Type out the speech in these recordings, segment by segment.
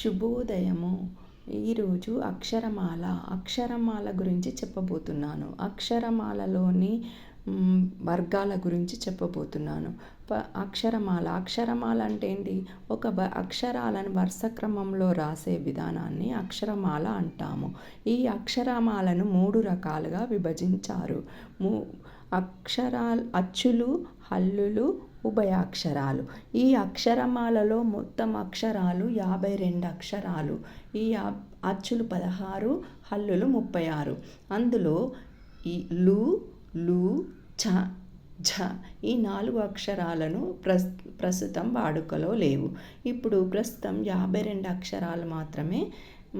శుభోదయము. ఈరోజు అక్షరమాల గురించి చెప్పబోతున్నాను. అక్షరమాలలోని వర్గాల గురించి చెప్పబోతున్నాను. అక్షరమాల అంటే ఏంటి? ఒక అక్షరాలను వరుస క్రమంలో రాసే విధానాన్ని అక్షరమాల అంటాము. ఈ అక్షరమాలను 3 రకాలుగా విభజించారు. అచ్చులు, హల్లులు, ఉభయాక్షరాలు. ఈ అక్షరమాలలో మొత్తం అక్షరాలు 52 అక్షరాలు. ఈ అచ్చులు 16, హల్లులు 36. అందులో ఈ లు, చ, ఝ ఈ 4 అక్షరాలను ప్రస్తుతం వాడుకలో లేవు. ఇప్పుడు ప్రస్తుతం 52 అక్షరాలు మాత్రమే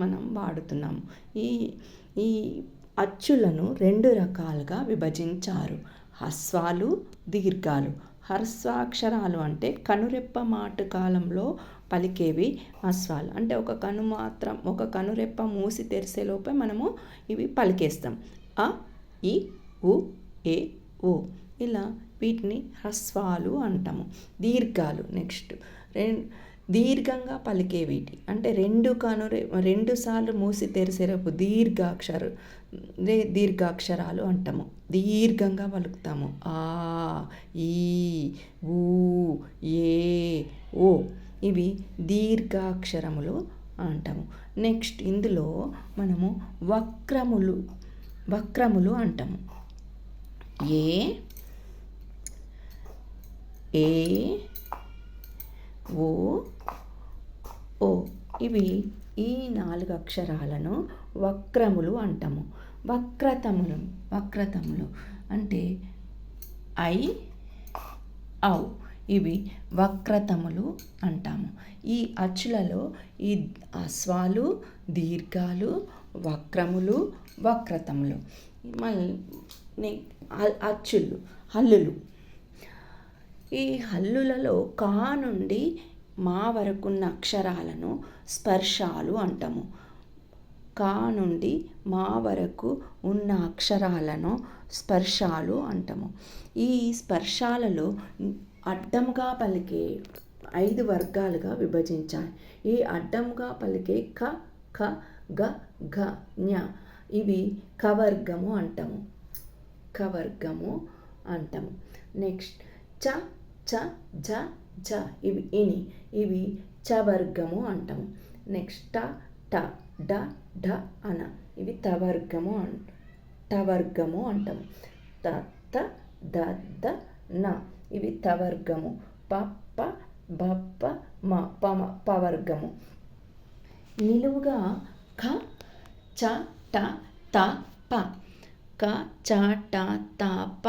మనం వాడుతున్నాము. ఈ అచ్చులను 2 రకాలుగా విభజించారు: హ్రస్వాలు, దీర్ఘాలు. హ్రస్వాక్షరాలు అంటే కనురెప్ప మాటు కాలంలో పలికేవి హ్రస్వాలు. అంటే ఒక కనురెప్ప మూసి తెరిసేలోపే మనము ఇవి పలికేస్తాం. అ, ఇ, ఉ, ఏ, ఓ ఇలా వీటిని హ్రస్వాలు అంటాము. దీర్ఘాలు నెక్స్ట్ దీర్ఘంగా పలికే వీటి అంటే 2 సార్లు మూసి తెరిసేలోపు దీర్ఘాక్షరాలు అంటాము. దీర్ఘంగా పలుకుతాము. ఆ, ఈ, ఊ, ఏ, ఓ ఇవి దీర్ఘాక్షరములు అంటాము. నెక్స్ట్ ఇందులో మనము వక్రములు అంటాము. ఏ, ఓ ఇవి ఈ 4 అక్షరాలను వక్రములు అంటాము. వక్రతములు అంటే ఐ, ఔ ఇవి వక్రతములు అంటాము. ఈ అచ్చులలో ఈ హ్రస్వాలు, దీర్ఘాలు, వక్రములు, వక్రతములు. మళ్ళీ హల్లులు. ఈ హల్లులలో కా నుండి మా వరకున్న అక్షరాలను స్పర్శాలు అంటాము. కా నుండి మా వరకు ఉన్న అక్షరాలను స్పర్శాలు అంటాము. ఈ స్పర్శాలలో అడ్డంగా పలికే 5 వర్గాలుగా విభజించాలి. ఈ అడ్డంగా పలికే క, గ, ఞ ఇవి కవర్గము అంటాము. నెక్స్ట్ చ, ఝ, ఇవి చవర్గము అంటాము. నెక్స్ట్ ట, డ, అన ఇవి టవర్గము అంటాము. త, ద, న ఇవి తవర్గము. ప, మ పవర్గము. నిలువుగా ఖ, చ, ట, త, ప. క, చ, ట, త, ప.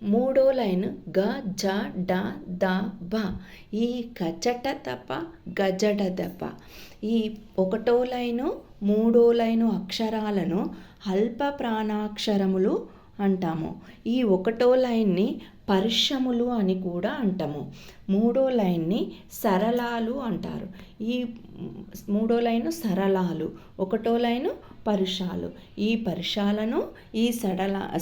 3వ లైన్ గ, జ, డ, ద, బ. ఈ గజట దప, గజడ దప. ఈ 1వ లైను 3వ లైను అక్షరాలను అల్ప ప్రాణాక్షరములు అంటాము. ఈ 1వ లైన్ని పర్షములు అని కూడా అంటాము. 3వ లైన్ని సరళాలు అంటారు. ఈ 3వ లైను సరళాలు, 1వ లైను పరుషాలు. ఈ పరుషాలను ఈ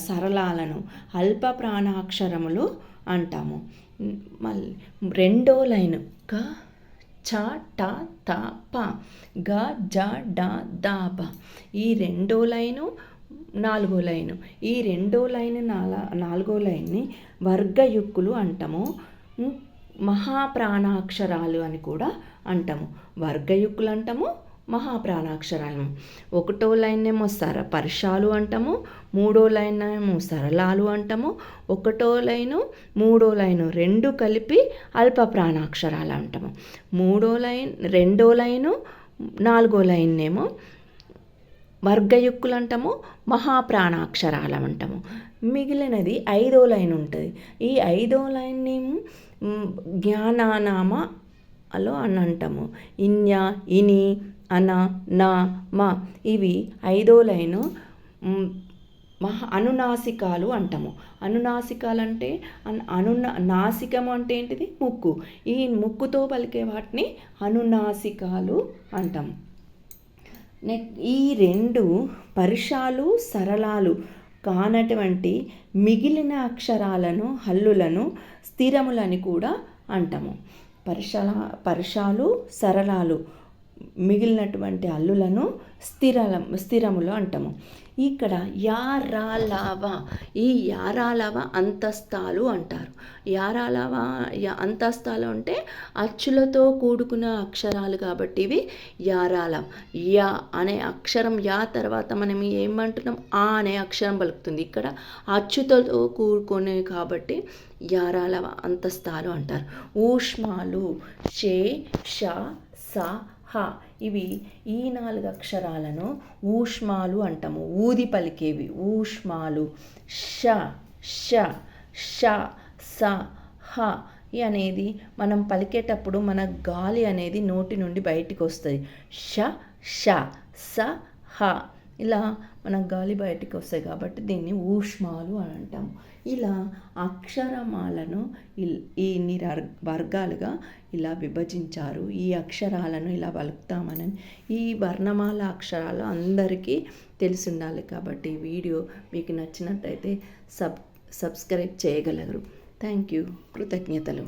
సరళాలను అల్ప ప్రాణాక్షరములు అంటాము. మళ్ళీ 2వ లైను గ, చ, ట, త, ప. గ, జ, డ, ద, బ. ఈ 2వ లైను 4వ లైను. ఈ 2వ లైను 4వ లైన్ని వర్గయుక్కులు అంటాము. మహాప్రాణాక్షరాలు అని కూడా అంటాము. వర్గయుక్కులు అంటాము, మహాప్రాణాక్షరాలు. 1వ లైన్ ఏమో పర్షాలు అంటాము, 3వ లైన్ ఏమో సరళాలు అంటాము. 1వ లైను 3వ లైను 2 కలిపి అల్ప ప్రాణాక్షరాలు అంటాము. 2వ లైను 4వ లైన్ ఏమో వర్గయుక్కులు అంటాము, మహాప్రాణాక్షరాలు అంటాము. మిగిలినది 5వ లైన్ ఉంటుంది. ఈ 5వ లైన్ని జ్ఞానానామలో అని అంటాము. ఇన్య, ఇని, అన, నా, మ ఇవి 5వ లైను అనునాసికాలు అంటాము. అనునాసికాలు అంటే నాసికము అంటే ఏంటిది? ముక్కు. ఈ ముక్కుతో పలికే వాటిని అనునాసికాలు అంటాము. ఈ 2 పరుషాలు, సరళాలు కానటువంటి మిగిలిన అక్షరాలను హల్లులను స్థిరములని కూడా అంటాము. పరుషాలు, సరళాలు మిగిలినటువంటి హల్లులను స్థిరములు అంటాము. ఇక్కడ యారాలవ, ఈ యారాలవ అంతస్తాలు అంటారు. యారాలవ అంతస్తాలు అంటే అచ్చులతో కూడుకున్న అక్షరాలు కాబట్టి ఇవి యారాలం. యా అనే అక్షరం యా తర్వాత మనం ఏమంటున్నాం, ఆ అనే అక్షరం పలుకుతుంది. ఇక్కడ అచ్చుతో కూడుకునే కాబట్టి యారాలవ అంతస్తాలు అంటారు. ఊష్మాలు షే ష స హ, ఇవి ఈ 4 అక్షరాలను ఊష్మాలు అంటాము. ఊది పలికేవి ఊష్మాలు. ష ష ష స హ అనేది మనం పలికేటప్పుడు మన గాలి అనేది నోటి నుండి బయటికి వస్తుంది. ష ష స హ, ఇలా మన గాలి బయటికి వస్తాయి కాబట్టి దీన్ని ఊష్మాలు అని అంటాము. ఇలా అక్షరమాలను ఇన్ని వర్గాలుగా ఇలా విభజించారు. ఈ అక్షరాలను ఇలా పలుకుతామని, ఈ వర్ణమాల అక్షరాలు అందరికీ తెలిసి ఉండాలి. కాబట్టి ఈ వీడియో మీకు నచ్చినట్టయితే సబ్స్క్రైబ్ చేయగలరు. Thank you. కృతజ్ఞతలు.